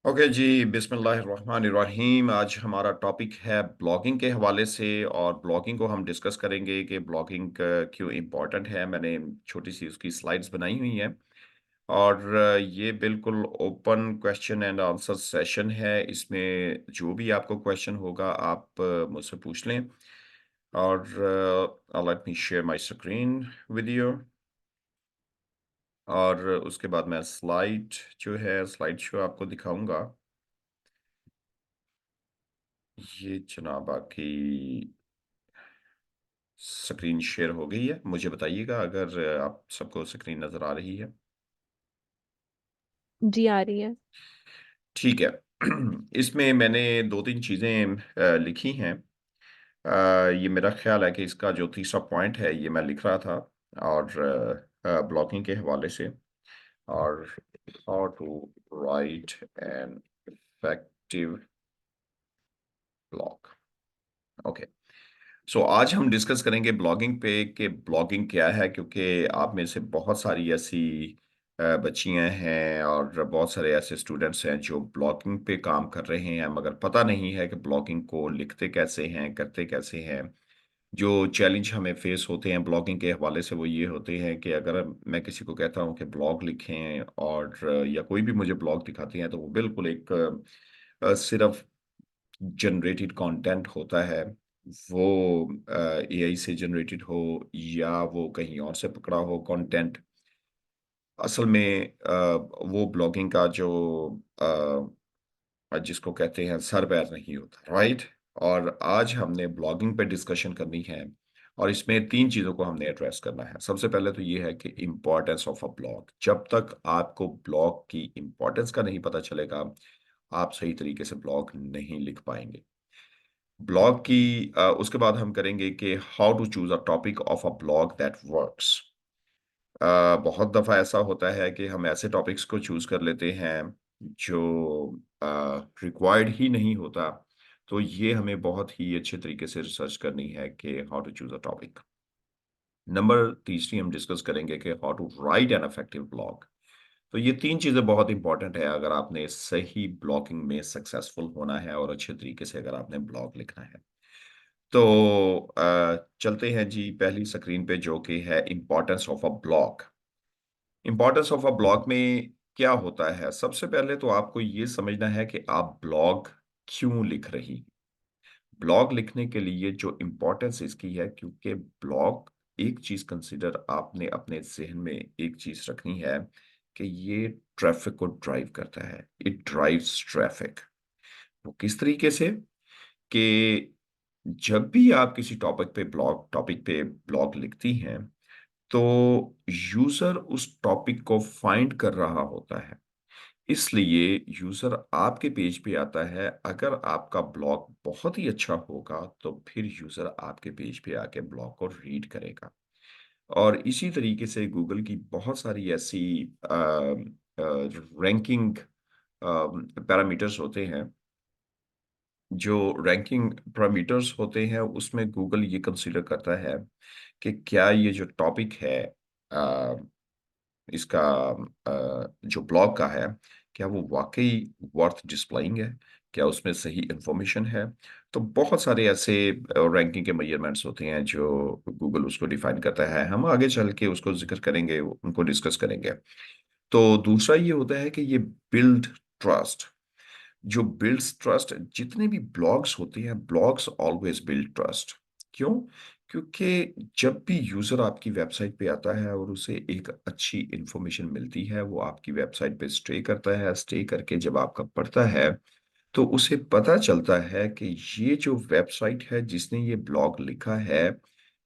Okay जी, बिस्मिल्लाहिर्रहमानिर्रहीम। आज हमारा टॉपिक है ब्लॉगिंग के हवाले से और ब्लॉगिंग को हम डिस्कस करेंगे कि ब्लॉगिंग क्यों इम्पोर्टेंट है। मैंने छोटी सी उसकी स्लाइड्स बनाई हुई हैं और ये बिल्कुल open question and answer session है। इसमें जो भी आपको क्वेश्चन होगा आप मुझसे पूछ लें और let me share my screen with you. और उसके बाद मैं स्लाइड शो आपको दिखाऊंगा। ये जनाब आपकी स्क्रीन शेयर हो गई है। मुझे बताइएगा अगर आप सबको स्क्रीन नज़र आ रही है। जी आ रही है। ठीक है। इसमें मैंने 2-3 चीज़ें लिखी हैं। ये मेरा ख़्याल है कि इसका जो तीसरा पॉइंट है ये मैं लिख रहा था और ब्लॉगिंग के हवाले से और how to write an effective blog. Okay. So आज हम डिस्कस करेंगे ब्लॉगिंग पे कि ब्लॉगिंग क्या है, क्योंकि आप में से बहुत सारी ऐसी बच्चियां हैं और बहुत सारे ऐसे स्टूडेंट्स हैं जो ब्लॉगिंग पे काम कर रहे हैं मगर पता नहीं है कि ब्लॉगिंग को लिखते कैसे हैं, करते कैसे हैं। जो चैलेंज हमें फेस होते हैं ब्लॉगिंग के हवाले से वो ये होते हैं कि अगर मैं किसी को कहता हूँ कि ब्लॉग लिखें और या कोई भी मुझे ब्लॉग दिखाते हैं तो वो बिल्कुल एक सिर्फ जनरेटेड कंटेंट होता है। वो एआई से जनरेटेड हो या वो कहीं और से पकड़ा हो कंटेंट। असल में वो ब्लॉगिंग का जो जिसको कहते हैं सर पैर नहीं होता, राइट। और आज हमने ब्लॉगिंग पे डिस्कशन करनी है और इसमें 3 चीज़ों को हमने एड्रेस करना है। सबसे पहले तो ये है कि इम्पोर्टेंस ऑफ अ ब्लॉग। जब तक आपको ब्लॉग की इम्पोर्टेंस का नहीं पता चलेगा, आप सही तरीके से ब्लॉग नहीं लिख पाएंगे। ब्लॉग की उसके बाद हम करेंगे कि how to choose a topic of a blog that works. बहुत दफ़ा ऐसा होता है कि हम ऐसे टॉपिक्स को चूज कर लेते हैं जो रिक्वायर्ड ही नहीं होता। तो ये हमें बहुत ही अच्छे तरीके से रिसर्च करनी है कि how to choose a topic. Number तीसरी हम डिस्कस करेंगे कि how to write an effective blog. तो ये 3 चीज़ें बहुत इंपॉर्टेंट है अगर आपने सही ब्लॉगिंग में सक्सेसफुल होना है और अच्छे तरीके से अगर आपने ब्लॉग लिखना है। तो चलते हैं जी पहली स्क्रीन पे जो कि है importance of a blog. Importance of a blog में क्या होता है? सबसे पहले तो आपको ये समझना है कि आप ब्लॉग क्यों लिख रही? ब्लॉग लिखने के लिए जो इम्पोर्टेंस इसकी है, क्योंकि ब्लॉग एक चीज़ कंसीडर आपने अपने ज़हन में एक चीज़ रखनी है कि ये ट्रैफ़िक को ड्राइव करता है। It drives traffic. वो किस तरीके से? कि जब भी आप किसी टॉपिक पे ब्लॉग लिखती हैं, तो यूज़र उस टॉपिक को फाइंड कर रहा होता है। इसलिए यूज़र आपके पेज पे आता है। अगर आपका ब्लॉग बहुत ही अच्छा होगा, तो फिर यूज़र आपके पेज पे आके ब्लॉग को रीड करेगा। और इसी तरीके से गूगल की बहुत सारी ऐसी रैंकिंग पैरामीटर्स होते हैं। जो रैंकिंग पैरामीटर्स होते हैं, उसमें गूगल ये कंसीडर करता है कि क्या ये जो टॉपिक है अ, इसका जो ब्लॉग का है, क्या वो वाक़ई वर्थ डिस्प्लेइंग है? क्या उसमें सही इन्फॉर्मेशन है? तो बहुत सारे ऐसे रैंकिंग के मेजरमेंट्स होते हैं जो गूगल उसको डिफाइन करता है। हम आगे चल के उसको ज़िक्र करेंगे, उनको डिस्कस करेंगे। तो दूसरा ये होता है कि ये बिल्ड ट्रस्ट। जो बिल्ड्स ट्रस्ट, जितने भी ब्लॉग्स होते हैं, ब्लॉग्स ऑलवेज बिल्ड ट्रस्ट। क्यों? क्योंकि जब भी यूजर आपकी वेबसाइट पे आता है और उसे एक अच्छी इंफॉर्मेशन मिलती है, वो आपकी वेबसाइट पे स्टे करता है। स्टे करके जब आपका पढ़ता है, तो उसे पता चलता है कि ये जो वेबसाइट है जिसने ये ब्लॉग लिखा है,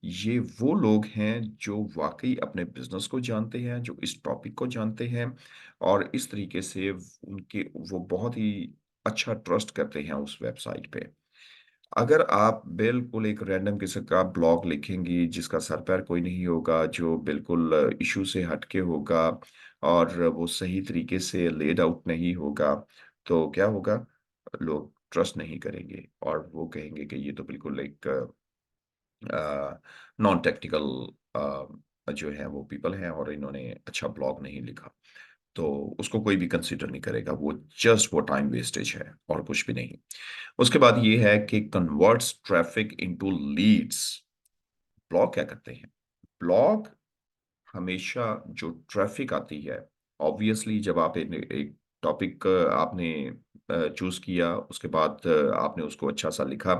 ये वो लोग हैं जो वाकई अपने बिजनेस को जानते हैं, जो इस टॉपिक को जानते हैं और इस तरीके से उनके वो बहुत ही अच्छा ट्रस्ट करते हैं उस वेबसाइट पे। अगर आप बिल्कुल एक रैंडम किस्म का ब्लॉग लिखेंगी जिसका सर पैर कोई नहीं होगा, जो बिल्कुल इश्यू से हटके होगा और वो सही तरीके से लेड आउट नहीं होगा, तो क्या होगा? लोग ट्रस्ट नहीं करेंगे और वो कहेंगे कि ये तो बिल्कुल एक नॉन टेक्निकल जो है वो पीपल हैं और इन्होंने अच्छा ब्लॉग नहीं लिखा। तो उसको कोई भी कंसिडर नहीं करेगा, वो जस्ट वो टाइम वेस्टेज है और कुछ भी नहीं। उसके बाद ये है कि converts traffic into leads. Blog क्या करते हैं? ब्लॉग हमेशा जो ट्रैफिक आती है, ऑब्वियसली जब आप एक टॉपिक आपने चूज किया, उसके बाद आपने उसको अच्छा सा लिखा,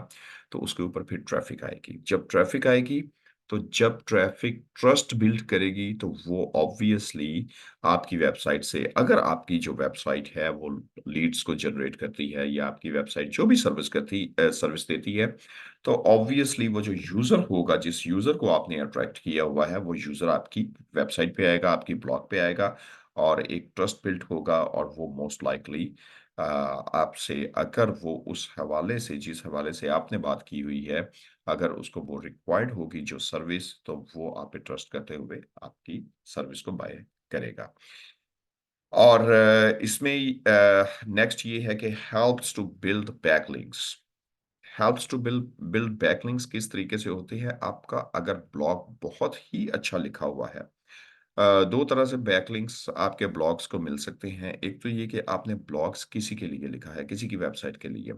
तो उसके ऊपर फिर ट्रैफिक आएगी। जब ट्रैफिक आएगी, तो जब ट्रैफिक ट्रस्ट बिल्ड करेगी, तो वो ऑब्वियसली आपकी वेबसाइट से, अगर आपकी जो वेबसाइट है वो लीड्स को जनरेट करती है, या आपकी वेबसाइट जो भी सर्विस देती है, तो ऑब्वियसली वो जो यूजर होगा, जिस यूजर को आपने अट्रैक्ट किया हुआ है, वो यूजर आपकी वेबसाइट पे आएगा, आपकी ब्लॉग पे आएगा, और एक ट्रस्ट बिल्ड होगा, और वो मोस्ट लाइकली आपसे, अगर वो उस हवाले से, जिस हवाले से आपने बात की हुई है, अगर उसको वो रिक्वायर्ड होगी जो सर्विस, तो वो आप पे ट्रस्ट करते हुए आपकी सर्विस को बाय करेगा। और इसमें नेक्स्ट ये है कि helps to build backlinks. Helps to build build backlinks किस तरीके से होती है? आपका अगर ब्लॉग बहुत ही अच्छा लिखा हुआ है, दो तरह से बैकलिंक्स आपके ब्लॉग्स को मिल सकते हैं। एक तो ये कि आपने ब्लॉग्स किसी के लिए लिखा है, किसी की वेबसाइट के लिए,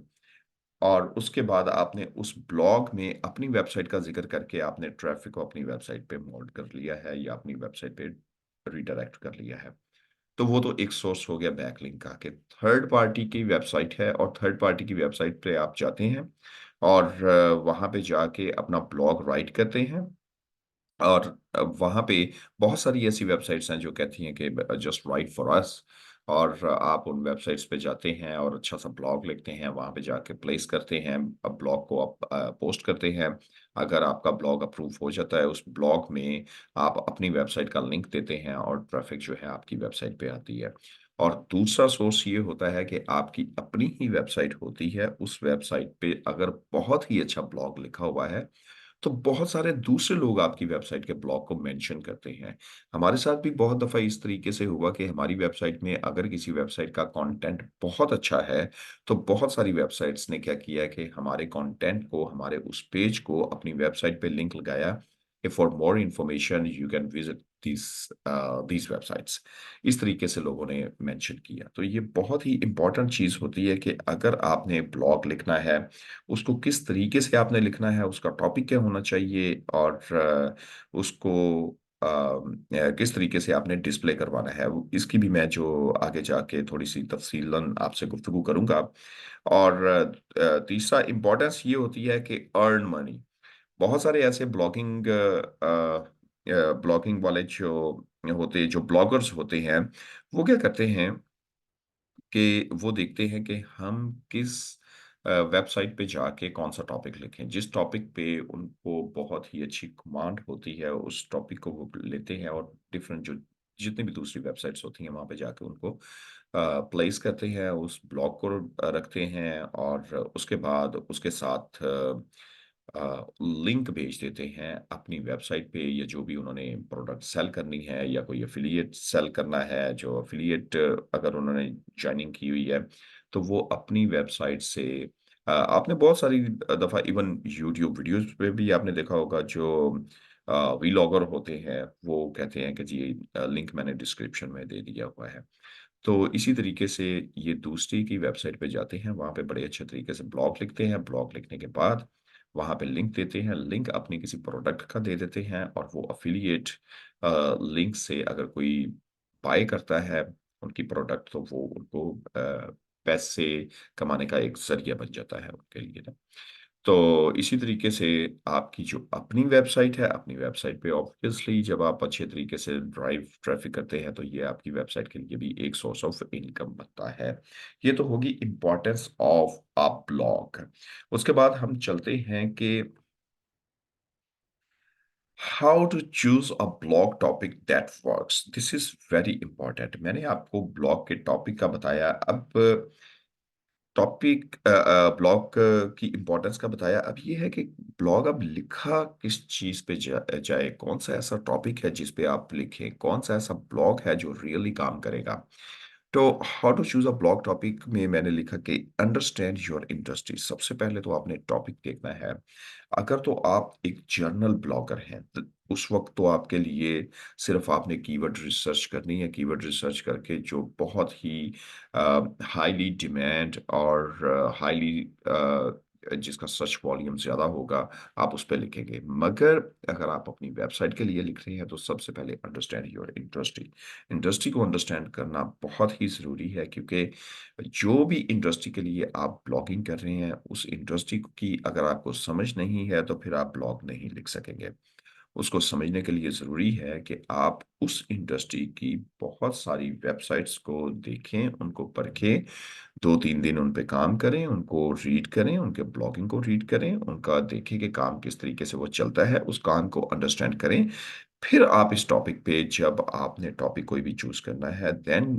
और उसके बाद आपने उस ब्लॉग में अपनी वेबसाइट का जिक्र करके आपने ट्रैफिक को अपनी वेबसाइट पे मोल्ड कर लिया है, या अपनी वेबसाइट पे रिडायरेक्ट कर लिया है। तो वो तो एक सोर्स हो गया बैकलिंक का, कि थर्ड पार्टी की वेबसाइट है, और थर्ड पार्टी की वेबसाइट पे आप जाते हैं, और वहां पे जाके अपना ब्लॉग राइट करते हैं, और वहाँ पे बहुत सारी ऐसी वेबसाइट्स हैं जो कहती हैं कि जस्ट राइट फॉर अस, और आप उन वेबसाइट्स पे जाते हैं और अच्छा सा ब्लॉग लिखते हैं, वहाँ पे जाके प्लेस करते हैं, अब ब्लॉग को आप पोस्ट करते हैं। अगर आपका ब्लॉग अप्रूव हो जाता है, उस ब्लॉग में आप अपनी वेबसाइट का लिंक देते हैं, और ट्रैफिक जो है आपकी वेबसाइट पे आती है। और दूसरा सोर्स ये होता है कि आपकी अपनी ही वेबसाइट होती है, उस वेबसाइट पे अगर बहुत ही अच्छा ब्लॉग लिखा हुआ है, तो बहुत सारे दूसरे लोग आपकी वेबसाइट के ब्लॉग को मेंशन करते हैं। हमारे साथ भी बहुत दफ़ा इस तरीके से हुआ कि हमारी वेबसाइट में अगर किसी वेबसाइट का कंटेंट बहुत अच्छा है, तो बहुत सारी वेबसाइट्स ने क्या किया कि हमारे कंटेंट को, हमारे उस पेज को अपनी वेबसाइट पे लिंक लगाया कि for more information you can visit these websites. इस तरीके से लोगों ने मेंशन किया। तो ये बहुत ही इम्पोर्टेंट चीज़ होती है कि अगर आपने ब्लॉग लिखना है, उसको किस तरीके से आपने लिखना है, उसका टॉपिक क्या होना चाहिए, और उसको किस तरीके से आपने डिस्प्ले करवाना है, इसकी भी मैं जो आगे जाके थोड़ी सी तफसीलन आपसे गुफ्तगू करूंगा। और तीसरा इम्पोर्टेंस ये होती है कि अर्न मनी। बहुत सारे ऐसे ब्लॉगिंग वाले जो ब्लॉगर्स होते हैं, वो क्या करते हैं कि वो देखते हैं कि हम किस वेबसाइट पे जाके कौन-सा टॉपिक लिखें। जिस टॉपिक पे उनको बहुत ही अच्छी कमांड होती है, उस टॉपिक को वो लेते हैं, और डिफरेंट जो जितनी भी दूसरी वेबसाइट्स होती हैं, वहाँ पे जाके उनको प्लेस करते हैं, उस ब्लॉग को रखते हैं, और उसके बाद उसके साथ लिंक भेज देते हैं अपनी वेबसाइट पे, या जो भी उन्होंने प्रोडक्ट सेल करनी है, या कोई एफिलिएट सेल करना है, जो एफिलिएट अगर उन्होंने जॉइनिंग की हुई है, तो वो अपनी वेबसाइट से आपने बहुत सारी दफ़ा इवन यूट्यूब वीडियोज़ पे भी आपने देखा होगा, जो व्लॉगर होते हैं, वो कहते हैं कि जी लिंक मैंने डिस्क्रिप्शन में दे दिया हुआ है। तो इसी तरीके से ये दूसरी की वेबसाइट पे जाते हैं, वहाँ पे बड़े अच्छे तरीके से ब्लॉग लिखते हैं, ब्लॉग लिखने के बाद वहाँ पे लिंक देते हैं, लिंक अपनी किसी प्रोडक्ट का दे देते हैं, और वो एफ़िलिएट लिंक से अगर कोई बाय करता है उनकी प्रोडक्ट, तो वो उनको पैसे कमाने का एक ज़रिया बन जाता है उनके लिए ना। तो इसी तरीके से आपकी जो अपनी वेबसाइट है, अपनी वेबसाइट पे ऑब्वियसली जब आप अच्छे तरीके से ड्राइव ट्रैफिक करते हैं, तो ये आपकी वेबसाइट के लिए भी एक सोर्स ऑफ इनकम बनता है। ये तो होगी इम्पोर्टेंस ऑफ अ ब्लॉग। उसके बाद हम चलते हैं कि how to choose a blog topic that works. This is very important. मैंने आपको ब्लॉग के टॉपिक का बताया, अब टॉपिक ब्लॉग की इम्पोर्टेंस का बताया। अब ये है कि ब्लॉग अब लिखा किस चीज़ पे जाए, कौन-सा ऐसा टॉपिक है जिस पे आप लिखें, कौन-सा ऐसा ब्लॉग है जो रियली काम करेगा। तो how to choose a blog topic में मैंने लिखा कि अंडरस्टैंड योर इंडस्ट्री। सबसे पहले तो आपने टॉपिक देखना है। अगर तो आप एक जर्नल ब्लॉगर हैं, उस वक़्त तो आपके लिए सिर्फ़ आपने कीवर्ड रिसर्च करनी है, कीवर्ड रिसर्च करके जो बहुत ही हाइली डिमांड और हाइली जिसका सर्च वॉल्यूम ज़्यादा होगा, आप उस पे लिखेंगे। मगर अगर आप अपनी वेबसाइट के लिए लिख रहे हैं, तो सबसे पहले अंडरस्टैंड योर इंडस्ट्री। इंडस्ट्री को अंडरस्टैंड करना बहुत ही ज़रूरी है क्योंकि जो भी इंडस्ट्री के लिए आप ब्लॉगिंग कर रहे हैं, उस इंडस्ट्री की अगर आपको समझ नहीं है, तो फिर आप ब्लॉग नहीं लिख सकेंगे। उसको समझने के लिए ज़रूरी है कि आप उस इंडस्ट्री की बहुत सारी वेबसाइट्स को देखें, उनको परखें, 2-3 दिन उन पे काम करें, उनको रीड करें, उनके ब्लॉगिंग को रीड करें, उनका देखें कि काम किस तरीके से वो चलता है, उस काम को अंडरस्टैंड करें। फिर आप इस टॉपिक पे जब आपने टॉपिक कोई भी चूज़ करना है, देन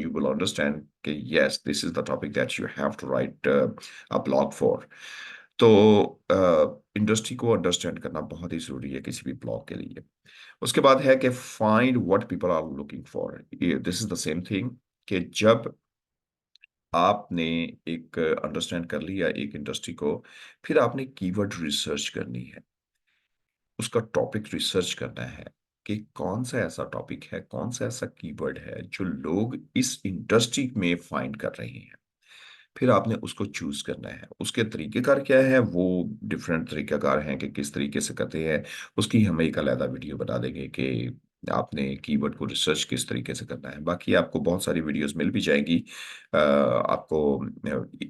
यू विल अंडरस्टैंड कि yes, this is the topic that you have to write a blog for. तो इंडस्ट्री को अंडरस्टैंड करना बहुत ही ज़रूरी है किसी भी ब्लॉग के लिए। उसके बाद है कि find what people are looking for. ये this is the same thing कि जब आपने एक अंडरस्टैंड कर लिया एक इंडस्ट्री को, फिर आपने कीवर्ड रिसर्च करनी है। उसका टॉपिक रिसर्च करना है कि कौन-सा ऐसा टॉपिक है, कौन-सा ऐसा कीवर्ड है जो लोग इस इंडस्ट्री में फाइंड कर रहे हैं। फिर आपने उसको चूज़ करना है। उसके तरीक़ेकार क्या है, वो डिफरेंट तरीक़ाकार हैं कि किस तरीके से करते हैं। उसकी हम एक अलग वीडियो बना देंगे कि आपने कीवर्ड को रिसर्च किस तरीके से करना है। बाकी आपको बहुत सारी वीडियोज़ मिल भी जाएँगी। आपको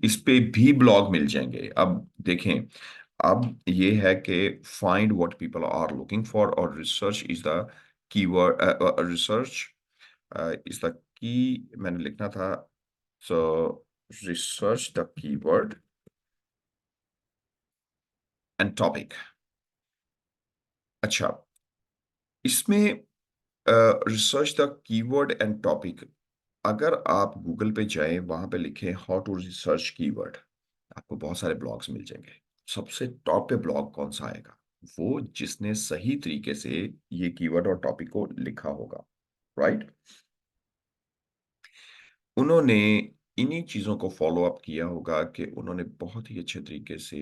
इस पे भी ब्लॉग मिल जाएँगे। अब देखें, अब ये है कि find what people are looking for और research is the keyword research is the key मैंने लिखना था सो research the keyword and topic। अच्छा, इसमें research the keyword and topic, अगर आप गूगल पे जाएं वहां पे लिखें हाउ टू रिसर्च कीवर्ड, आपको बहुत सारे ब्लॉग्स मिल जाएंगे। सबसे टॉप पे ब्लॉग कौन सा आएगा? वो जिसने सही तरीके से ये कीवर्ड और टॉपिक को लिखा होगा, राइट? उन्होंने इन्हीं चीजों को फॉलो अप किया होगा कि उन्होंने बहुत ही अच्छे तरीके से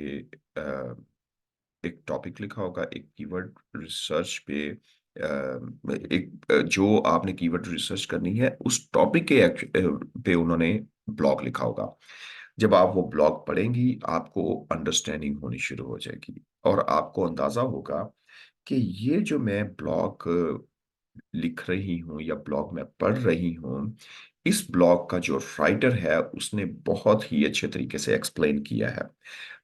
एक टॉपिक लिखा होगा, एक कीवर्ड रिसर्च पे जो आपने कीवर्ड रिसर्च करनी है, उस टॉपिक के पे उन्होंने ब्लॉग लिखा होगा। जब आप वो ब्लॉग पढ़ेंगी, आपको अंडरस्टैंडिंग होनी शुरू हो जाएगी और आपको अंदाज़ा होगा कि ये जो मैं ब्लॉग लिख रही हूँ या ब्लॉग मैं पढ़ रही हूँ, इस ब्लॉग का जो राइटर है, उसने बहुत ही अच्छे तरीके से एक्सप्लेन किया है।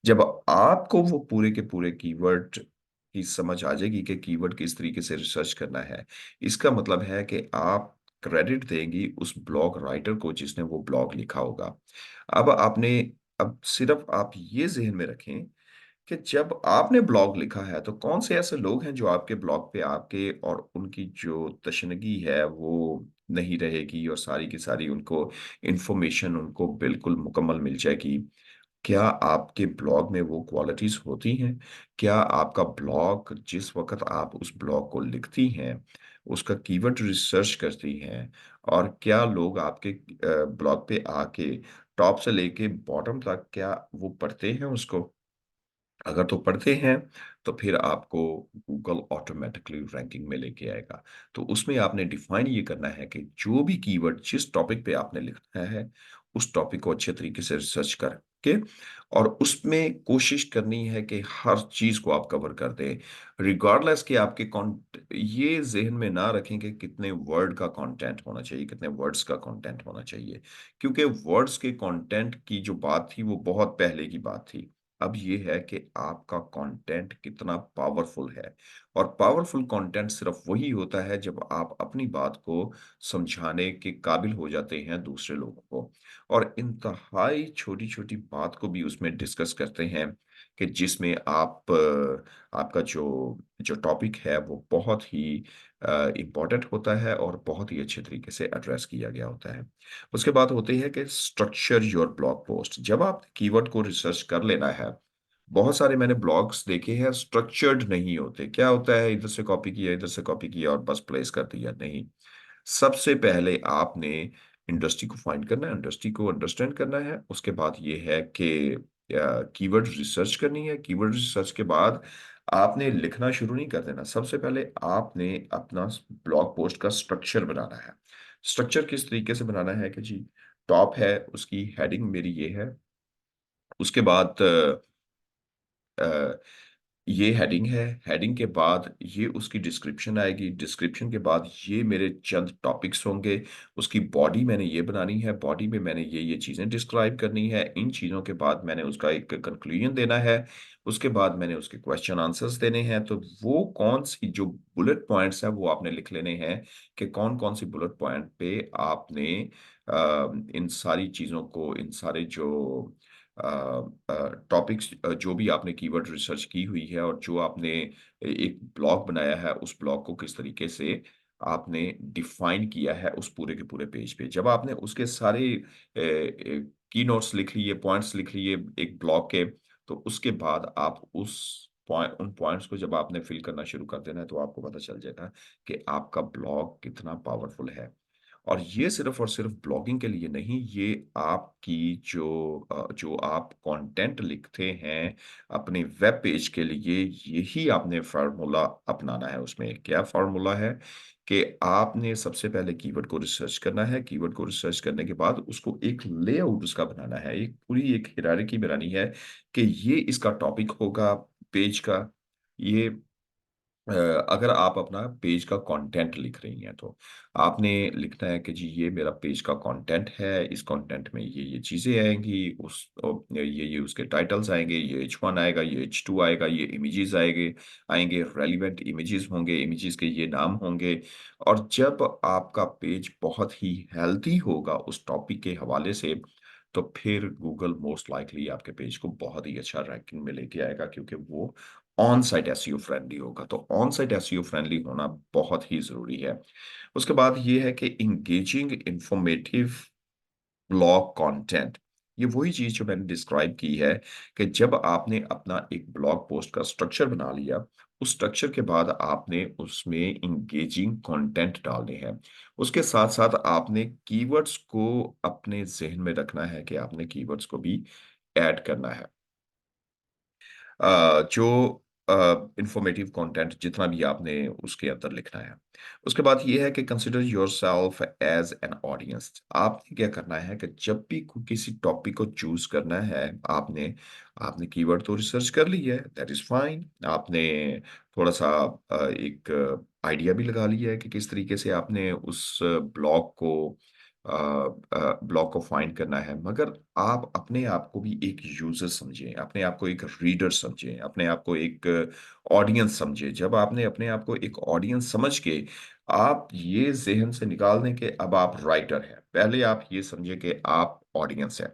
जब आपको वो पूरे के पूरे कीवर्ड की समझ आ जाएगी कि कीवर्ड किस तरीके से रिसर्च करना है, इसका मतलब है कि आप क्रेडिट देंगी उस ब्लॉग राइटर को जिसने वो ब्लॉग लिखा होगा। अब आपने अब सिर्फ आप ये ज़हन में रखें कि जब आपने ब्लॉग लिखा है, तो कौन से ऐसे लोग हैं जो आपके ब्लॉग पे आके और उनकी जो तशनगी है, वो नहीं रहेगी और सारी की सारी उनको इन्फॉर्मेशन उनको बिल्कुल मुकम्मल मिल जाएगी। क्या आपके ब्लॉग में वो क्वालिटीज़ होती हैं? क्या आपका ब्लॉग जिस वक़्त आप उस ब्लॉग को लिखती हैं, उसका कीवर्ड रिसर्च करती हैं और क्या लोग आपके ब्लॉग पे आके टॉप से लेके बॉटम तक क्या वो पढ़ते हैं उसको? अगर तो पढ़ते हैं, तो फिर आपको गूगल ऑटोमैटिकली रैंकिंग में लेके आएगा। तो उसमें आपने डिफाइन ये करना है कि जो भी कीवर्ड जिस टॉपिक पे आपने लिखना है, उस टॉपिक को अच्छे तरीके से रिसर्च करके और उसमें कोशिश करनी है कि हर चीज़ को आप कवर कर दें। रिगार्डलेस कि आपके कॉन्ट ये ज़हन में ना रखें कि कितने वर्ड का कंटेंट होना चाहिए, कितने वर्ड्स का कंटेंट होना चाहिए। क्योंकि वर्ड्स के कंटेंट की जो बात थी, वो बहुत पहले की बात थी। अब ये है कि आपका कंटेंट कितना पावरफुल है और पावरफुल कंटेंट सिर्फ वही होता है जब आप अपनी बात को समझाने के काबिल हो जाते हैं दूसरे लोगों को और इंतहाई छोटी-छोटी बात को भी उसमें डिस्कस करते हैं कि जिसमें आपका जो टॉपिक है वो बहुत ही इम्पोर्टेंट होता है और बहुत ही अच्छे तरीके से एड्रेस किया गया होता है। उसके बाद होती है कि स्ट्रक्चर योर ब्लॉग पोस्ट। जब आप कीवर्ड को रिसर्च कर लेना है, बहुत सारे मैंने ब्लॉग्स देखे हैं स्ट्रक्चर्ड नहीं होते। क्या होता है, इधर से कॉपी किया, इधर से कॉपी किया और बस प्लेस कर दिया, नहीं। सबसे पहले आपने इंडस्ट्री को फाइंड करना है, इंडस्ट्री को अंडरस्टैंड करना है। उसके बाद ये है कि कीवर्ड रिसर्च करनी है। कीवर्ड रिसर्च के बाद आपने लिखना शुरू नहीं कर देना। सबसे पहले आपने अपना ब्लॉग पोस्ट का स्ट्रक्चर बनाना है। स्ट्रक्चर किस तरीके से बनाना है कि जी, टॉप है, उसकी हेडिंग मेरी ये है। उसके बाद अ, ये हेडिंग है। हेडिंग के बाद ये उसकी डिस्क्रिप्शन आएगी। डिस्क्रिप्शन के बाद ये मेरे चंद टॉपिक्स होंगे। उसकी बॉडी मैंने ये बनानी है। बॉडी में मैंने ये चीज़ें डिस्क्राइब करनी है। इन चीज़ों के बाद मैंने उसका एक कंक्लूजन देना है। उसके बाद मैंने उसके क्वेश्चन आंसर्स देने हैं। तो वो कौन सी जो बुलेट पॉइंट्स हैं वो आपने लिख लेने हैं कि कौन कौन सी बुलेट पॉइंट पे आपने इन सारी चीज़ों को, इन सारे जो टॉपिक्स, जो भी आपने कीवर्ड रिसर्च की हुई है और जो आपने एक ब्लॉग बनाया है, उस ब्लॉग को किस तरीके से आपने डिफाइन किया है उस पूरे के पूरे पेज पे। जब आपने उसके सारे की नोट्स लिख लिए, पॉइंट्स लिख लिए एक ब्लॉग के, तो उसके बाद आप उन पॉइंट्स को जब आपने फिल करना शुरू कर देना है, तो आपको पता चल जाएगा कि आपका ब्लॉग कितना पावरफुल है। और ये सिर्फ़ और सिर्फ़ ब्लॉगिंग के लिए नहीं, ये आपकी जो आप कंटेंट लिखते हैं अपने वेब पेज के लिए, यही आपने फ़ॉर्मूला अपनाना है उसमें। क्या फ़ॉर्मूला है? कि आपने सबसे पहले कीवर्ड को रिसर्च करना है। कीवर्ड को रिसर्च करने के बाद उसको एक लेआउट उसका बनाना है। एक पूरी एक हायरार्की बनानी है कि ये इसका टॉपिक होगा पेज का। ये अ, अगर आप अपना पेज का कंटेंट लिख रही हैं, तो आपने लिखना है कि जी, ये मेरा पेज का कंटेंट है। इस कंटेंट में ये चीज़ें आएँगी, ये उसके टाइटल्स आएँगे, ये H1 आएगा, ये H2 आएगा, ये इमेजेस आएँगे, रेलेवेंट इमेजेस होंगे, इमेजेस के ये नाम होंगे। और जब आपका पेज बहुत ही हेल्दी होगा उस टॉपिक के हवाले से, तो फिर गूगल मोस्ट लाइकली आपके पेज को बहुत ही अच्छा रैंकिंग में लेके आएगा, क्योंकि वो ऑन साइट एसईओ फ्रेंडली होगा। तो ऑन साइट एसईओ फ्रेंडली होना बहुत ही ज़रूरी है। उसके बाद ये है कि एंगेजिंग इन्फॉर्मेटिव ब्लॉग कंटेंट, ये वही चीज़ जो मैंने डिस्क्राइब की है कि जब आपने अपना एक ब्लॉग पोस्ट का स्ट्रक्चर बना लिया, उस स्ट्रक्चर के बाद आपने उसमें एंगेजिंग कंटेंट डालने हैं। उसके साथ-साथ आपने कीवर्ड्स को अपने ज़हन में रखना है कि आपने कीवर्ड्स को भी ऐड करना है। जो इन्फॉर्मेटिव कंटेंट जितना भी आपने उसके अंदर लिखना है। उसके बाद ये है कि consider yourself as an audience. आपने क्या करना है कि जब भी किसी टॉपिक को चूज़ करना है, आपने आपने कीवर्ड तो रिसर्च कर ली है, दैट इज़ फाइन। आपने थोड़ा-सा एक आइडिया भी लगा लिया है कि किस तरीके से आपने उस ब्लॉग को फाइंड करना है, मगर आप अपने आप को भी एक यूज़र समझें, अपने आप को एक रीडर समझें, अपने आप को एक ऑडियंस समझें। जब आपने अपने आप को एक ऑडियंस समझ के आप ये ज़हन से निकाल दें कि अब आप राइटर हैं। पहले आप ये समझिए कि आप ऑडियंस हैं।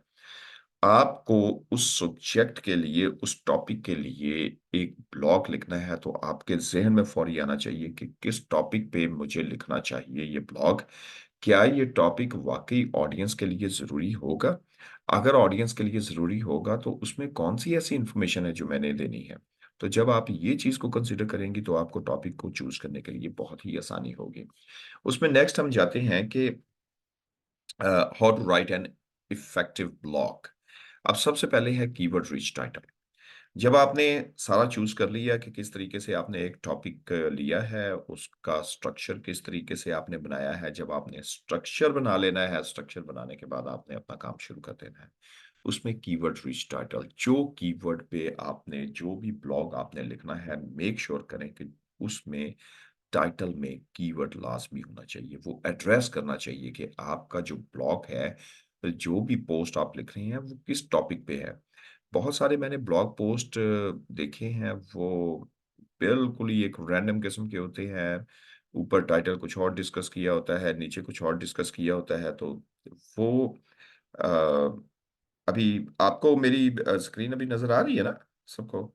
आपको उस सब्जेक्ट के लिए, उस टॉपिक के लिए एक ब्लॉग लिखना है, तो आपके ज़हन में फ़ौरी आना चाहिए कि किस टॉपिक पे मुझे लिखना चाहिए ये ब्लॉग। क्या ये टॉपिक वाक़ई ऑडियंस के लिए ज़रूरी होगा? अगर ऑडियंस के लिए ज़रूरी होगा, तो उसमें कौन-सी ऐसी इन्फॉर्मेशन है जो मैंने देनी है? तो जब आप ये चीज़ को कंसीडर करेंगी, तो आपको टॉपिक को चूज़ करने के लिए बहुत ही आसानी होगी। उसमें नेक्स्ट हम जाते हैं कि how to write an effective blog. अब सबसे पहले है कीवर्ड रिच टाइटल। जब आपने सारा चूज़ कर लिया कि किस तरीके से आपने एक टॉपिक लिया है, उसका स्ट्रक्चर किस तरीके से आपने बनाया है, जब आपने स्ट्रक्चर बना लेना है, स्ट्रक्चर बनाने के बाद आपने अपना काम शुरू कर देना है। उसमें कीवर्ड रिच टाइटल, जो कीवर्ड पे आपने जो भी ब्लॉग आपने लिखना है, मेक श्योर करें कि उसमें टाइटल में कीवर्ड लाज़मी होना चाहिए। वो एड्रेस करना चाहिए कि आपका जो ब्लॉग है, जो भी पोस्ट आप लिख रहे हैं, वो किस टॉपिक पे है। बहुत सारे मैंने ब्लॉग पोस्ट देखे हैं, वो बिल्कुल ही एक रैंडम किस्म के होते हैं। ऊपर टाइटल कुछ और डिस्कस किया होता है, नीचे कुछ और डिस्कस किया होता है, तो वो अ, अभी आपको मेरी स्क्रीन अभी नज़र आ रही है ना सबको?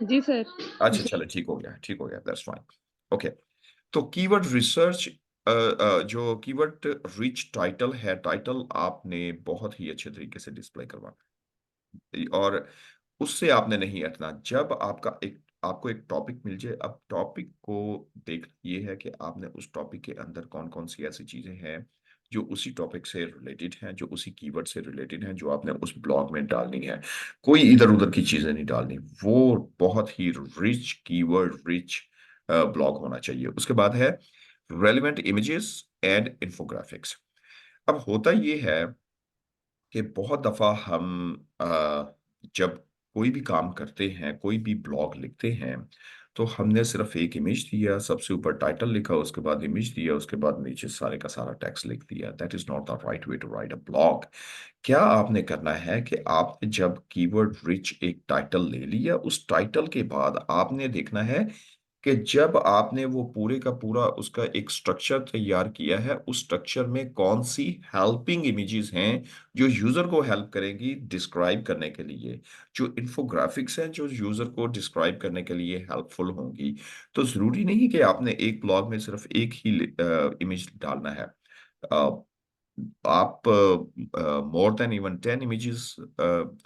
जी सर। अच्छा, चलो ठीक हो गया, दैट्स फाइन। ओके। तो कीवर्ड रिसर्च, जो कीवर्ड रिच टाइटल है, टाइटल आपने बहुत ही अच्छे तरीके से डिस्प्ले करवाना है और उससे आपने नहीं हटना। जब आपको एक टॉपिक मिल जाए, अब टॉपिक को देख ये है कि आपने उस टॉपिक के अंदर कौन-कौन सी ऐसी चीज़ें हैं, जो उसी टॉपिक से रिलेटेड हैं, जो उसी कीवर्ड से रिलेटेड हैं, जो आपने उस ब्लॉग में डालनी है। कोई इधर उधर की चीजें नहीं डालनी। वो बहुत ही रिच कीवर्ड रिच ब्लॉग होना चाहिए। उसके बाद है रेलिवेंट इमेजेस एंड इन्फोग्राफिक्स। अब होता ये है कि बहुत दफा हम जब कोई भी काम करते हैं, कोई भी ब्लॉग लिखते हैं, तो हमने सिर्फ एक इमेज दिया, सबसे ऊपर टाइटल लिखा, उसके बाद इमेज दिया, उसके बाद नीचे सारे का सारा टेक्स्ट लिख दिया। That is not the right way to write a blog. क्या आपने करना है कि आपने जब कीवर्ड रिच एक टाइटल ले लिया, उस टाइटल के बाद आपने देखना है कि जब आपने वो पूरे का पूरा उसका एक स्ट्रक्चर तैयार किया है, उस स्ट्रक्चर में कौन सी हेल्पिंग इमेजेस हैं जो यूजर को हेल्प करेंगी डिस्क्राइब करने के लिए, जो इन्फोग्राफिक्स हैं जो यूजर को डिस्क्राइब करने के लिए हेल्पफुल होंगी। तो जरूरी नहीं कि आपने एक ब्लॉग में सिर्फ एक ही इमेज डालना है। अ, आप more than even 10 images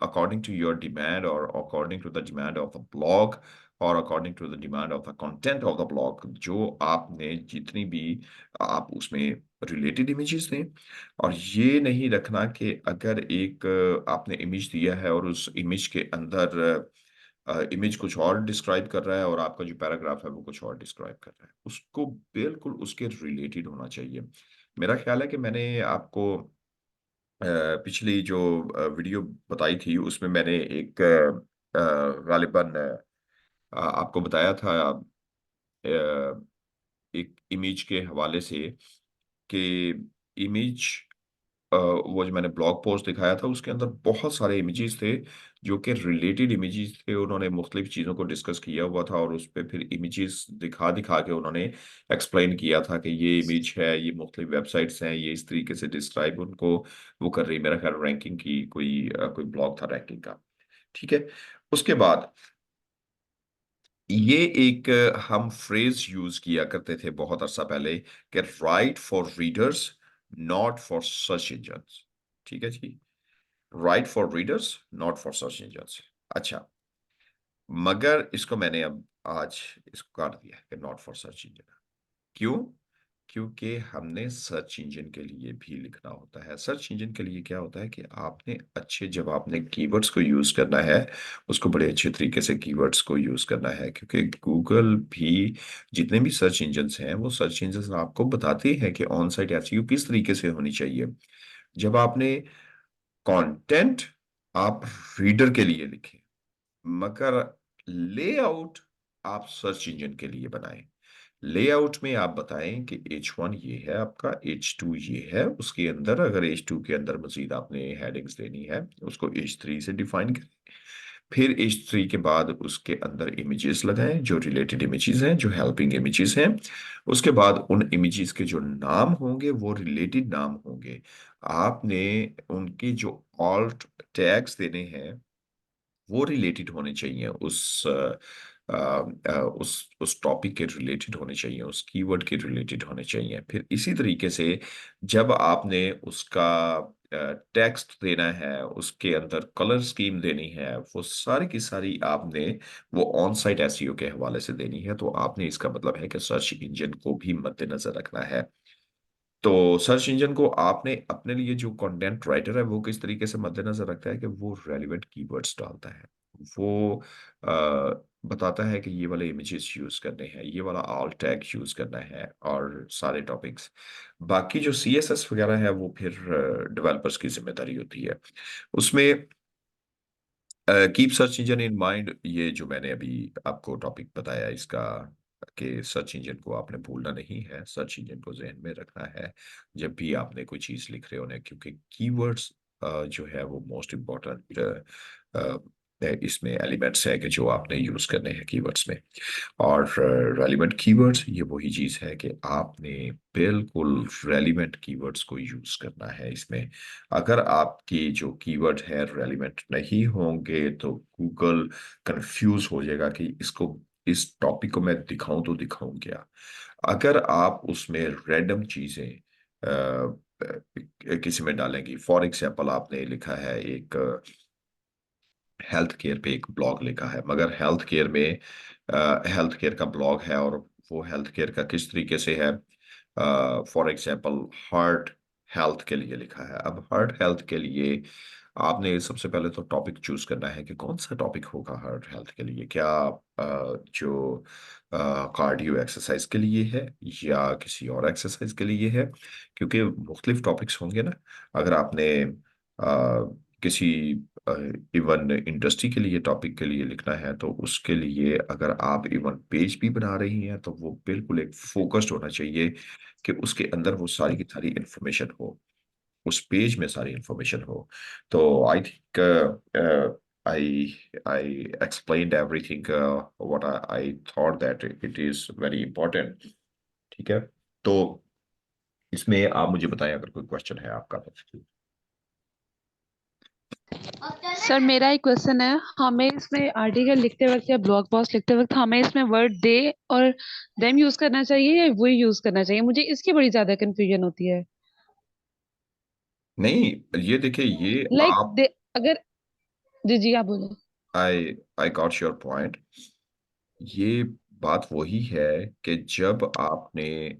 according to your demand or according to the demand of the blog or according to the demand of the content of the blog, जो आपने जितनी भी आप उसमें रिलेटेड इमेजेस दें। और ये नहीं रखना कि अगर एक आपने इमेज दिया है और उस इमेज के अंदर इमेज कुछ और डिस्क्राइब कर रहा है और आपका जो पैराग्राफ है वो कुछ और डिस्क्राइब कर रहा है, उसको बिल्कुल उसके रिलेटेड होना चाहिए। मेरा ख्याल है कि मैंने आपको पिछली जो वीडियो बताई थी उसमें मैंने एक गालिबन आपको बताया था एक इमेज के हवाले से कि इमेज वो जो मैंने ब्लॉग पोस्ट दिखाया था उसके अंदर बहुत सारे इमेजेस थे जो कि रिलेटेड इमेजेस थे। उन्होंने मुख्तलिफ चीज़ों को डिस्कस किया हुआ था और उस पे फिर इमेजेस दिखा दिखा के उन्होंने एक्सप्लेन किया था कि ये इमेज है, ये मुख्तलिफ वेबसाइट्स हैं, ये इस तरीके से डिस्क्राइब उनको वो कर रही। मेरा ख्याल रैंकिंग की कोई ब्लॉग था रैंकिंग का। ठीक है। उसके बाद ये एक हम फ्रेज यूज किया करते थे बहुत अरसा पहले कि write for readers not for search engines. ठीक है जी। Write for readers not for search engines. अच्छा, मगर इसको मैंने अब आज इसको काट दिया कि नॉट फॉर सर्च इंजन। क्यों? क्योंकि हमने सर्च इंजन के लिए भी लिखना होता है। सर्च इंजन के लिए क्या होता है कि आपने अच्छे जब आपने कीवर्ड्स को यूज करना है, उसको बड़े अच्छे तरीके से कीवर्ड्स को यूज करना है, क्योंकि गूगल भी जितने भी सर्च इंजन्स हैं वो सर्च इंजन्स आपको बताते हैं कि ऑन साइट एसईओ किस तरीके से होनी चाहिए। जब आपने कंटेंट आप रीडर के लिए लिखें, मगर लेआउट आप सर्च इंजन के लिए बनाएं। लेआउट में आप बताएं कि H1 ये है आपका, H2 ये है, उसके अंदर अगर H2 के अंदर मजीद आपने हेडिंग्स देनी है उसको H3 से डिफाइन करें। फिर H3 के बाद उसके अंदर इमेजेस लगाएं जो रिलेटेड इमेजेस हैं, जो हेल्पिंग इमेजेस हैं। उसके बाद उन इमेजेस के जो नाम होंगे वो रिलेटेड नाम होंगे। आपने उनके जो ऑल्ट टैग्स देने हैं वो रिलेटेड होने चाहिए उस टॉपिक के रिलेटेड होने चाहिए, उस कीवर्ड के रिलेटेड होने चाहिए। फिर इसी तरीके से जब आपने उसका टेक्स्ट देना है, उसके अंदर कलर स्कीम देनी है, वो सारी की सारी आपने वो ऑन साइट एसईओ के हवाले से देनी है। तो आपने इसका मतलब है कि सर्च इंजन को भी मद्देनजर रखना है। तो सर्च इंजन को आपने अपने लिए जो कंटेंट राइटर है वो किस तरीके से मद्देनजर रखता है कि वो रेलिवेंट कीवर्ड्स डालता है। वो बताता है कि ये वाले इमेजेस यूज करने हैं, ये वाला ऑल टैग यूज करना है और सारे टॉपिक्स। बाकी जो सीएसएस वगैरह है वो फिर डेवलपर्स की जिम्मेदारी होती है उसमें। Keep search engine in mind, ये जो मैंने अभी आपको टॉपिक बताया इसका कि सर्च इंजन को आपने भूलना नहीं है, सर्च इंजन को जहन में रखना है जब भी आपने कोई चीज लिख रहे होने, क्योंकि कीवर्ड्स जो है वो मोस्ट इम्पोर्टेंट इसमें एलिमेंट्स है कि जो आपने यूज करने हैं कीवर्ड्स में। और रेलिवेंट कीवर्ड्स ये वही चीज है कि आपने बिल्कुल रेलिवेंट कीवर्ड्स को यूज करना है इसमें। अगर आपकी जो कीवर्ड है रेलिवेंट नहीं होंगे तो गूगल कंफ्यूज हो जाएगा कि इसको इस टॉपिक को मैं दिखाऊं तो दिखाऊं क्या। अगर आप उसमें रैंडम चीजें किसी में डालेंगी, फॉर एग्जांपल आपने लिखा है एक हेल्थ केयर पे एक ब्लॉग लिखा है, मगर हेल्थ केयर में हेल्थ केयर का ब्लॉग है और वो हेल्थ केयर का किस तरीके से है, फॉर एग्जांपल हार्ट हेल्थ के लिए लिखा है। अब हार्ट हेल्थ के लिए आपने सबसे पहले तो टॉपिक चूज करना है कि कौन सा टॉपिक होगा हार्ट हेल्थ के लिए। क्या जो कार्डियो एक्सरसाज के लिए है या किसी और एक्सरसाइज के लिए है, क्योंकि मुख्तलिफ टॉपिक्स होंगे ना। अगर आपने किसी इवन इंडस्ट्री के लिए टॉपिक के लिए लिखना है तो उसके लिए अगर आप इवन पेज भी बना रही हैं तो वो बिल्कुल एक फोकस्ड होना चाहिए कि उसके अंदर वो सारी की सारी इंफॉर्मेशन हो, उस पेज में सारी इंफॉर्मेशन हो। तो I think I explained everything what I thought that it is very important. ठीक है, तो इसमें आप मुझे बताएं अगर कोई क्वेश्चन है आपका तो। सर मेरा एक क्वेश्चन है, हमें इसमें आर्टिकल लिखते वक्त या ब्लॉग पोस्ट लिखते वक्त हमें इसमें वर्ड दे और देम यूज करना चाहिए या वो यूज करना चाहिए? मुझे इसकी बड़ी ज्यादा कंफ्यूजन होती है। नहीं, ये देखिए, ये लाइक आप दे, अगर जी जी आप बोलो। आई आई गॉट योर पॉइंट। ये बात वही है कि जब आपने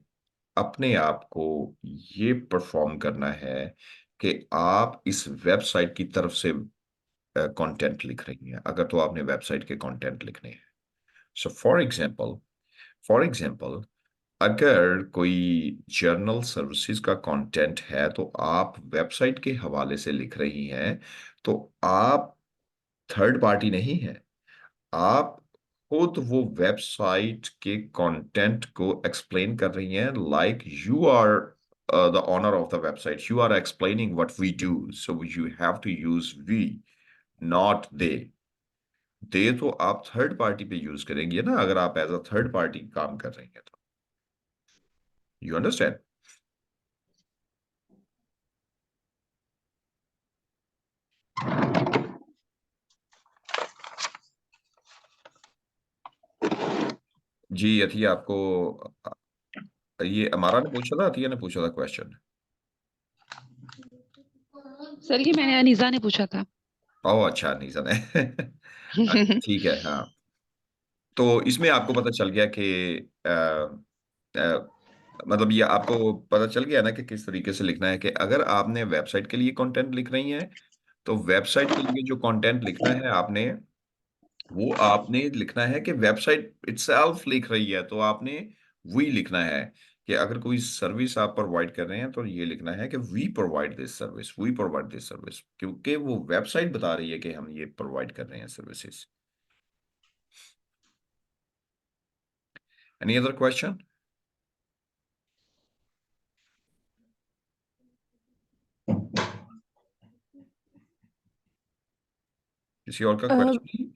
अपने आप को ये परफॉर्म करना है कि आप इस वेबसाइट की तरफ से कंटेंट लिख रही हैं, अगर तो आपने वेबसाइट के कंटेंट लिखने हैं। सो फॉर एग्जांपल अगर कोई जर्नल सर्विसेज का कंटेंट है तो आप वेबसाइट के हवाले से लिख रही हैं, तो आप थर्ड पार्टी नहीं है। आप खुद वो वेबसाइट के कंटेंट को एक्सप्लेन कर रही हैं, like you are the owner of the website, you are explaining what we do, so you have to use we, not they. They तो आप थर्ड पार्टी पे यूज करेंगे ना, अगर आप एज अ थर्ड पार्टी काम कर रही हैं तो। You understand? जी अतिया, आपको ये अमारा ने पूछा था, अतिया ने पूछा था क्वेश्चन। सर ये मैंने अनीजा ने पूछा था। ओह अच्छा, नहीं जाने। अच्छा, ठीक है, हाँ। तो इसमें आपको पता चल गया कि मतलब ये आपको पता चल गया ना कि किस तरीके से लिखना है, कि अगर आपने वेबसाइट के लिए कंटेंट लिख रही हैं तो वेबसाइट के लिए जो कंटेंट लिखना है आपने, वो आपने लिखना है कि वेबसाइट इटसेल्फ लिख रही है तो आपने वही लिखना है। कि अगर कोई सर्विस आप प्रोवाइड कर रहे हैं तो ये लिखना है कि we provide this service, we provide this service, क्योंकि वो वेबसाइट बता रही है कि हम ये प्रोवाइड कर रहे हैं सर्विसेज। Any other question? किसी और का अ, क्वेश्चन?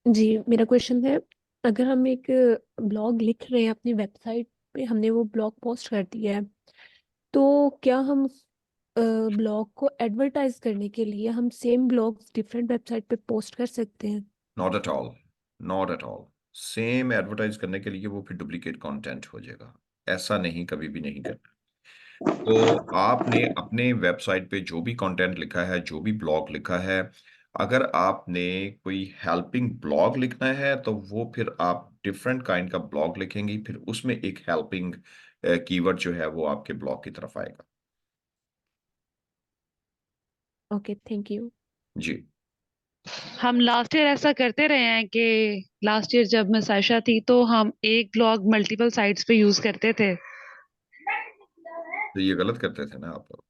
जी मेरा क्वेश्चन है, अगर हम एक ब्लॉग लिख रहे हैं अपनी वेबसाइट पे, हमने वो ब्लॉग पोस्ट कर दिया है, तो क्या हम ब्लॉग को एडवर्टाइज करने के लिए हम सेम ब्लॉग्स डिफरेंट वेबसाइट पे पोस्ट कर सकते हैं? Not at all, not at all. Same advertise करने के लिए वो फिर डुप्लीकेट कंटेंट हो जाएगा। ऐसा नहीं, कभी भी नहीं करना। तो आपने अपने वेबसाइट पे जो भी कंटेंट लिखा है, जो भी ब्लॉग लिखा है, अगर आपने कोई हेल्पिंग ब्लॉग लिखना है तो वो फिर आप डिफरेंट काइंड का ब्लॉग लिखेंगी, फिर उसमें एक हेल्पिंग कीवर्ड जो है वो आपके ब्लॉग की तरफ आएगा। Okay, thank you. जी। हम लास्ट ईयर ऐसा करते रहे हैं कि लास्ट ईयर जब मैं साइशा थी तो हम एक ब्लॉग मल्टीपल साइट्स पे यूज करते थे। तो ये गलत करते थे ना आप लोग,